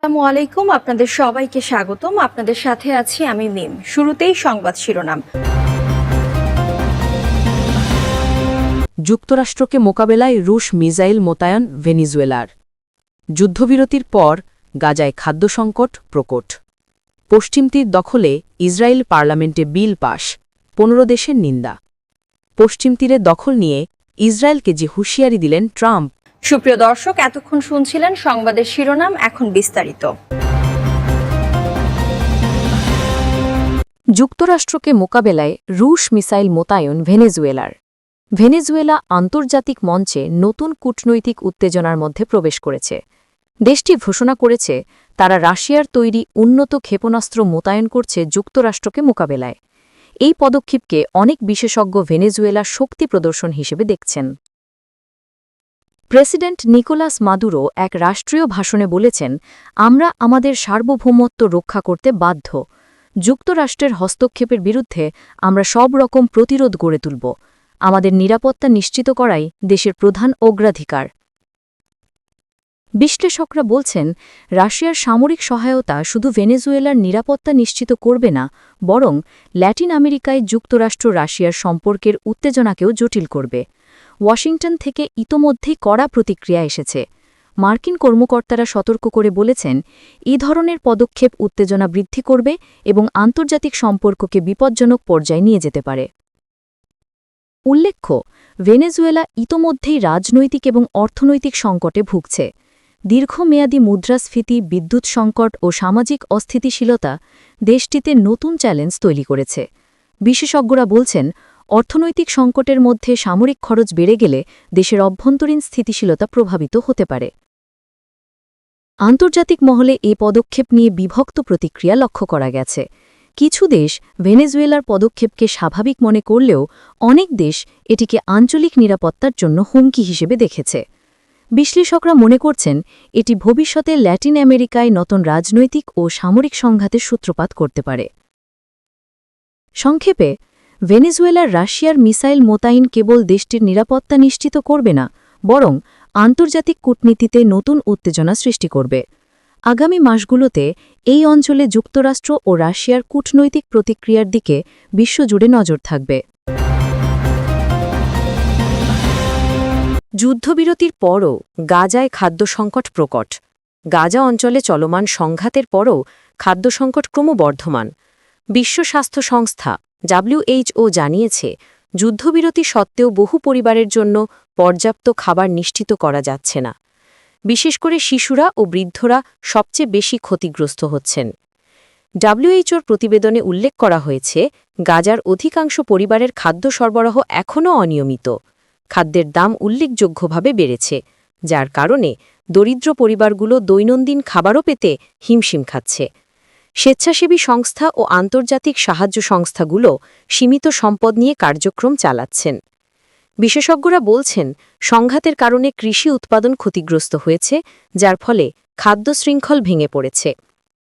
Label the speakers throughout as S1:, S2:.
S1: আসসালামু আলাইকুম, আপনাদের সবাইকে স্বাগতম। আপনাদের সাথে আছি আমি মিম। শুরুতেই সংবাদ শিরোনাম।
S2: যুক্তরাষ্ট্রকে মোকাবেলায় রুশ মিসাইল মোতায়েন ভেনিজুয়েলার। যুদ্ধবিরতির পর গাজায় খাদ্য সংকট প্রকট। পশ্চিম তীর দখলে ইসরায়েল পার্লামেন্টে বিল পাশ, 15 দেশের নিন্দা। পশ্চিম তীরের দখল নিয়ে ইসরায়েলকে যে হুঁশিয়ারি দিলেন ট্রাম্প।
S1: সুপ্রিয় দর্শক, এতক্ষণ শুনছিলেন সংবাদের শিরোনাম, এখন বিস্তারিত।
S2: যুক্তরাষ্ট্রকে মোকাবেলায় রুশ মিসাইল মোতায়েন ভেনেজুয়েলার। ভেনেজুয়েলা আন্তর্জাতিক মঞ্চে নতুন কূটনৈতিক উত্তেজনার মধ্যে প্রবেশ করেছে। দেশটি ঘোষণা করেছে তারা রাশিয়ার তৈরি উন্নত ক্ষেপণাস্ত্র মোতায়েন করছে যুক্তরাষ্ট্রকে মোকাবেলায়। এই পদক্ষেপকে অনেক বিশেষজ্ঞ ভেনেজুয়েলার শক্তি প্রদর্শন হিসেবে দেখছেন। প্রেসিডেন্ট নিকোলাস মাদুরো এক রাষ্ট্রীয় ভাষণে বলেছেন, আমরা আমাদের সার্বভৌমত্ব রক্ষা করতে বাধ্য। যুক্তরাষ্ট্রের হস্তক্ষেপের বিরুদ্ধে আমরা সব রকম প্রতিরোধ গড়ে তুলব। আমাদের নিরাপত্তা নিশ্চিত করাই দেশের প্রধান অগ্রাধিকার। বিশ্লেষকরা বলছেন, রাশিয়ার সামরিক সহায়তা শুধু ভেনেজুয়েলার নিরাপত্তা নিশ্চিত করবে না, বরং ল্যাটিন আমেরিকায় যুক্তরাষ্ট্র রাশিয়ার সম্পর্কের উত্তেজনাকেও জটিল করবে। ওয়াশিংটন থেকে ইতোমধ্যেই কড়া প্রতিক্রিয়া এসেছে। মার্কিন কর্মকর্তারা সতর্ক করে বলেছেন, এই ধরনের পদক্ষেপ উত্তেজনা বৃদ্ধি করবে এবং আন্তর্জাতিক সম্পর্ককে বিপজ্জনক পর্যায়ে নিয়ে যেতে পারে। উল্লেখ্য, ভেনেজুয়েলা ইতোমধ্যেই রাজনৈতিক এবং অর্থনৈতিক সংকটে ভুগছে। দীর্ঘমেয়াদী মুদ্রাস্ফীতি, বিদ্যুৎ সংকট ও সামাজিক অস্থিতিশীলতা দেশটিতে নতুন চ্যালেঞ্জ তৈরি করেছে। বিশেষজ্ঞরা বলছেন, অর্থনৈতিক সংকটের মধ্যে সামরিক খরচ বেড়ে গেলে দেশের অভ্যন্তরীণ স্থিতিশীলতা প্রভাবিত হতে পারে। আন্তর্জাতিক মহলে এ পদক্ষেপ নিয়ে বিভক্ত প্রতিক্রিয়া লক্ষ্য করা গেছে। কিছু দেশ ভেনেজুয়েলার পদক্ষেপকে স্বাভাবিক মনে করলেও অনেক দেশ এটিকে আঞ্চলিক নিরাপত্তার জন্য হুমকি হিসেবে দেখেছে। বিশ্লেষকরা মনে করছেন, এটি ভবিষ্যতে ল্যাটিন আমেরিকায় নতুন রাজনৈতিক ও সামরিক সংঘাতের সূত্রপাত করতে পারে। সংক্ষেপে, ভেনেজুয়েলার রাশিয়ার মিসাইল মোতায়েন কেবল দেশটির নিরাপত্তা নিশ্চিত করবে না, বরং আন্তর্জাতিক কূটনীতিতে নতুন উত্তেজনা সৃষ্টি করবে। আগামী মাসগুলোতে এই অঞ্চলে যুক্তরাষ্ট্র ও রাশিয়ার কূটনৈতিক প্রতিক্রিয়ার দিকে বিশ্বজুড়ে নজর থাকবে। যুদ্ধবিরতির পরও গাজায় খাদ্য সংকট প্রকট। গাজা অঞ্চলে চলমান সংঘাতের পরও খাদ্য সংকট ক্রমবর্ধমান। বিশ্ব স্বাস্থ্য সংস্থা WHO জানিয়েছে, যুদ্ধবিরতি সত্ত্বেও বহু পরিবারের জন্য পর্যাপ্ত খাবার নিশ্চিত করা যাচ্ছে না। বিশেষ করে শিশুরা ও বৃদ্ধরা সবচেয়ে বেশি ক্ষতিগ্রস্ত হচ্ছেন। WHOর প্রতিবেদনে উল্লেখ করা হয়েছে, গাজার অধিকাংশ পরিবারের খাদ্য সরবরাহ এখনও অনিয়মিত। খাদ্যের দাম উল্লেখযোগ্যভাবে বেড়েছে, যার কারণে দরিদ্র পরিবারগুলো দৈনন্দিন খাবারও পেতে হিমশিম খাচ্ছে। স্বেচ্ছাসেবী সংস্থা ও আন্তর্জাতিক সাহায্য সংস্থাগুলো সীমিত সম্পদ নিয়ে কার্যক্রম চালাচ্ছেন। বিশেষজ্ঞরা বলছেন, সংঘাতের কারণে কৃষি উৎপাদন ক্ষতিগ্রস্ত হয়েছে, যার ফলে খাদ্য শৃঙ্খল ভেঙে পড়েছে।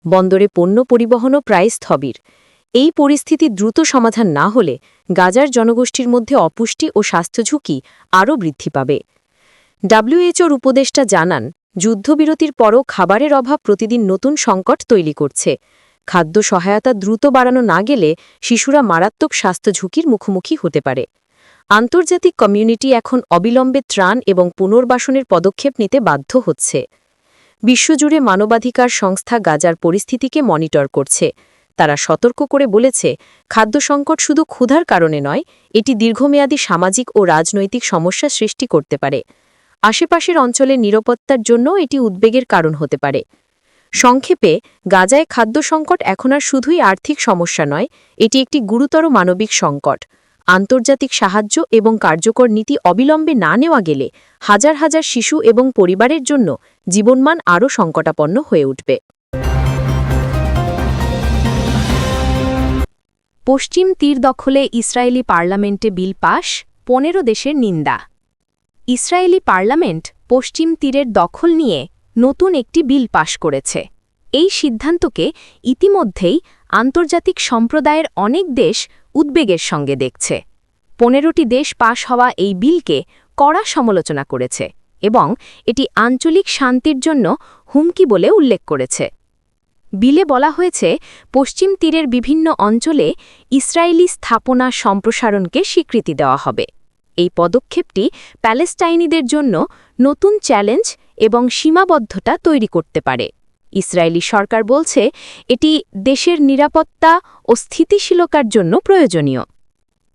S2: বন্দরে পণ্য পরিবহনও প্রায় স্থবির। এই পরিস্থিতি দ্রুত সমাধান না হলে গাজার জনগোষ্ঠীর মধ্যে অপুষ্টি ও স্বাস্থ্য ঝুঁকি আরও বৃদ্ধি পাবে। WHOর উপদেষ্টা জানান, যুদ্ধবিরতির পরও খাবারের অভাব প্রতিদিন নতুন সংকট তৈরি করছে। খাদ্য সহায়তা দ্রুত বাড়ানো না গেলে শিশুরা মারাত্মক স্বাস্থ্য ঝুঁকির মুখোমুখি হতে পারে। আন্তর্জাতিক কমিউনিটি এখন অবিলম্বে ত্রাণ এবং পুনর্বাসনের পদক্ষেপ নিতে বাধ্য হচ্ছে। বিশ্বজুড়ে মানবাধিকার সংস্থা গাজার পরিস্থিতিকে মনিটর করছে। তারা সতর্ক করে বলেছে, খাদ্য সংকট শুধু ক্ষুধার কারণে নয়, এটি দীর্ঘমেয়াদী সামাজিক ও রাজনৈতিক সমস্যা সৃষ্টি করতে পারে। আশেপাশের অঞ্চলের নিরাপত্তার জন্য এটি উদ্বেগের কারণ হতে পারে। সংক্ষেপে, গাজায় খাদ্য সংকট এখন আর শুধুই আর্থিক সমস্যা নয়, এটি একটি গুরুতর মানবিক সংকট। আন্তর্জাতিক সাহায্য এবং কার্যকর নীতি অবিলম্বে না নেওয়া গেলে হাজার হাজার শিশু এবং পরিবারের জন্য জীবনমান আরও সংকটাপন্ন হয়ে উঠবে। পশ্চিম তীর দখলে ইসরায়েলি পার্লামেন্টে বিল পাশ, 15 দেশের নিন্দা। ইসরায়েলি পার্লামেন্ট পশ্চিম তীরের দখল নিয়ে নতুন একটি বিল পাশ করেছে। এই সিদ্ধান্তকে ইতিমধ্যেই আন্তর্জাতিক সম্প্রদায়ের অনেক দেশ উদ্বেগের সঙ্গে দেখছে। 15টি দেশ পাশ হওয়া এই বিলকে কড়া সমালোচনা করেছে এবং এটি আঞ্চলিক শান্তির জন্য হুমকি বলে উল্লেখ করেছে। বিলে বলা হয়েছে পশ্চিম তীরের বিভিন্ন অঞ্চলে ইসরায়েলি স্থাপনা সম্প্রসারণকে স্বীকৃতি দেওয়া হবে। এই পদক্ষেপটি প্যালেস্টাইনিদের জন্য নতুন চ্যালেঞ্জ এবং সীমাবদ্ধতা তৈরি করতে পারে। ইসরায়েলি সরকার বলছে এটি দেশের নিরাপত্তা ও স্থিতিশীলতার জন্য প্রয়োজনীয়।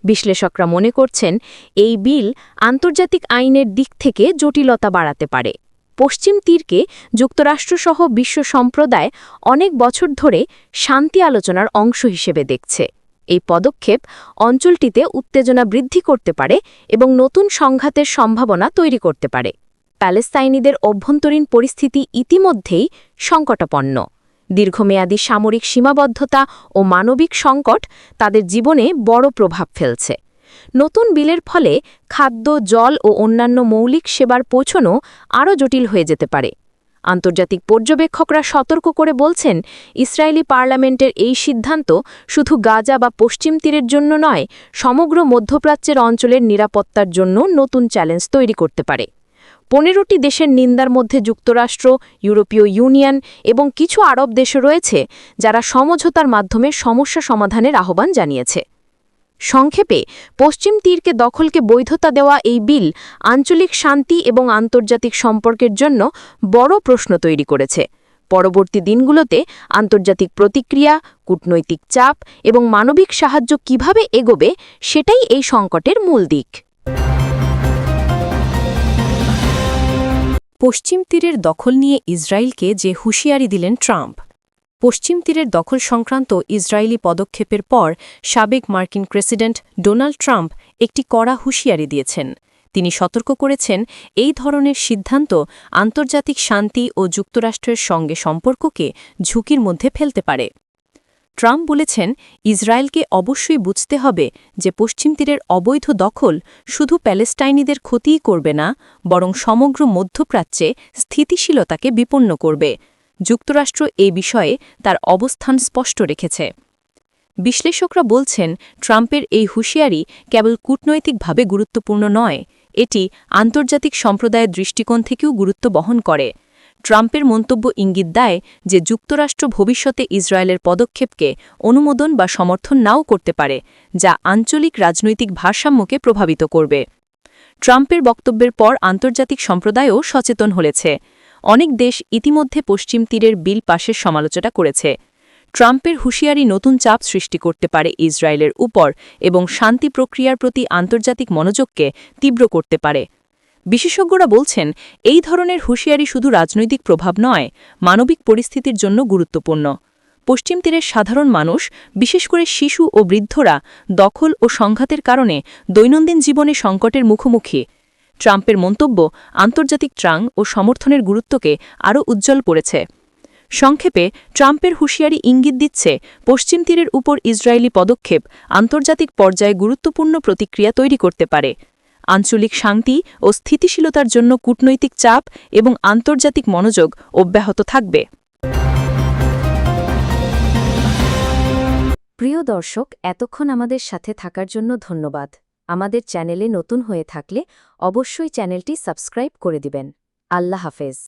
S2: বিশ্লেষকরা মনে করছেন এই বিল আন্তর্জাতিক আইনের দিক থেকে জটিলতা বাড়াতে পারে। পশ্চিম তীরকে যুক্তরাষ্ট্রসহ বিশ্ব সম্প্রদায় অনেক বছর ধরে শান্তি আলোচনার অংশ হিসেবে দেখছে। এই পদক্ষেপ অঞ্চলটিতে উত্তেজনা বৃদ্ধি করতে পারে এবং নতুন সংঘাতের সম্ভাবনা তৈরি করতে পারে। প্যালেস্তাইনিদের অভ্যন্তরীণ পরিস্থিতি ইতিমধ্যেই সংকটাপন্ন। দীর্ঘমেয়াদী সামরিক সীমাবদ্ধতা ও মানবিক সংকট তাদের জীবনে বড় প্রভাব ফেলছে। নতুন বিলের ফলে খাদ্য, জল ও অন্যান্য মৌলিক সেবার পৌঁছানো আরও জটিল হয়ে যেতে পারে। আন্তর্জাতিক পর্যবেক্ষকরা সতর্ক করে বলছেন, ইসরায়েলি পার্লামেন্টের এই সিদ্ধান্ত শুধু গাজা বা পশ্চিম তীরের জন্য নয়, সমগ্র মধ্যপ্রাচ্যের অঞ্চলের নিরাপত্তার জন্য নতুন চ্যালেঞ্জ তৈরি করতে পারে। 15টি দেশের নিন্দার মধ্যে যুক্তরাষ্ট্র, ইউরোপীয় ইউনিয়ন এবং কিছু আরব দেশও রয়েছে, যারা সমঝোতার মাধ্যমে সমস্যা সমাধানের আহ্বান জানিয়েছে। সংক্ষেপে, পশ্চিম তীরকে দখলকে বৈধতা দেওয়া এই বিল আঞ্চলিক শান্তি এবং আন্তর্জাতিক সম্পর্কের জন্য বড় প্রশ্ন তৈরি করেছে। পরবর্তী দিনগুলোতে আন্তর্জাতিক প্রতিক্রিয়া, কূটনৈতিক চাপ এবং মানবিক সাহায্য কিভাবে এগোবে, সেটাই এই সংকটের মূল দিক। পশ্চিম তীরের দখল নিয়ে ইসরায়েলকে যে হুঁশিয়ারি দিলেন ট্রাম্প। পশ্চিম তীরের দখল সংক্রান্ত ইসরায়েলি পদক্ষেপের পর সাবেক মার্কিন প্রেসিডেন্ট ডোনাল্ড ট্রাম্প একটি কড়া হুঁশিয়ারি দিয়েছেন। তিনি সতর্ক করেছেন, এই ধরনের সিদ্ধান্ত আন্তর্জাতিক শান্তি ও যুক্তরাষ্ট্রের সঙ্গে সম্পর্ককে ঝুঁকির মধ্যে ফেলতে পারে। ট্রাম্প বলেছেন, ইসরায়েলকে অবশ্যই বুঝতে হবে যে পশ্চিম তীরের অবৈধ দখল শুধু প্যালেস্টাইনিদের ক্ষতিই করবে না, বরং সমগ্র মধ্যপ্রাচ্যে স্থিতিশীলতাকে বিপন্ন করবে। যুক্তরাষ্ট্র এই বিষয়ে তার অবস্থান স্পষ্ট রেখেছে। বিশ্লেষকরা বলছেন, ট্রাম্পের এই হুঁশিয়ারি কেবল কূটনৈতিকভাবে গুরুত্বপূর্ণ নয়, এটি আন্তর্জাতিক সম্প্রদায়ের দৃষ্টিকোণ থেকেও গুরুত্ব বহন করে। ট্রাম্পের মন্তব্য ইঙ্গিত দেয় যে যুক্তরাষ্ট্র ভবিষ্যতে ইসরায়েলের পদক্ষেপকে অনুমোদন বা সমর্থন নাও করতে পারে, যা আঞ্চলিক রাজনৈতিক ভারসাম্যকে প্রভাবিত করবে। ট্রাম্পের বক্তব্যের পর আন্তর্জাতিক সম্প্রদায়ও সচেতন হয়েছে। অনেক দেশ ইতিমধ্যে পশ্চিম তীরের বিল পাশের সমালোচনা করেছে। ট্রাম্পের হুঁশিয়ারি নতুন চাপ সৃষ্টি করতে পারে ইসরায়েলের উপর এবং শান্তি প্রক্রিয়ার প্রতি আন্তর্জাতিক মনোযোগকে তীব্র করতে পারে। বিশেষজ্ঞরা বলছেন, এই ধরনের হুঁশিয়ারি শুধু রাজনৈতিক প্রভাব নয়, মানবিক পরিস্থিতির জন্য গুরুত্বপূর্ণ। পশ্চিম তীরের সাধারণ মানুষ, বিশেষ করে শিশু ও বৃদ্ধরা, দখল ও সংঘাতের কারণে দৈনন্দিন জীবনে সংকটের মুখোমুখি। ট্রাম্পের মন্তব্য আন্তর্জাতিক ত্রাণ ও সমর্থনের গুরুত্বকে আরও উজ্জ্বল করেছে। সংক্ষেপে, ট্রাম্পের হুঁশিয়ারি ইঙ্গিত দিচ্ছে, পশ্চিম তীরের উপর ইসরায়েলি পদক্ষেপ আন্তর্জাতিক পর্যায়ে গুরুত্বপূর্ণ প্রতিক্রিয়া তৈরি করতে পারে। আঞ্চলিক শান্তি ও স্থিতিশীলতার জন্য কূটনৈতিক চাপ এবং আন্তর্জাতিক মনোযোগ অব্যাহত থাকবে। প্রিয় দর্শক, এতক্ষণ আমাদের সাথে থাকার জন্য ধন্যবাদ। আমাদের চ্যানেলে নতুন হয়ে থাকলে অবশ্যই চ্যানেলটি সাবস্ক্রাইব করে দিবেন। আল্লাহ হাফেজ।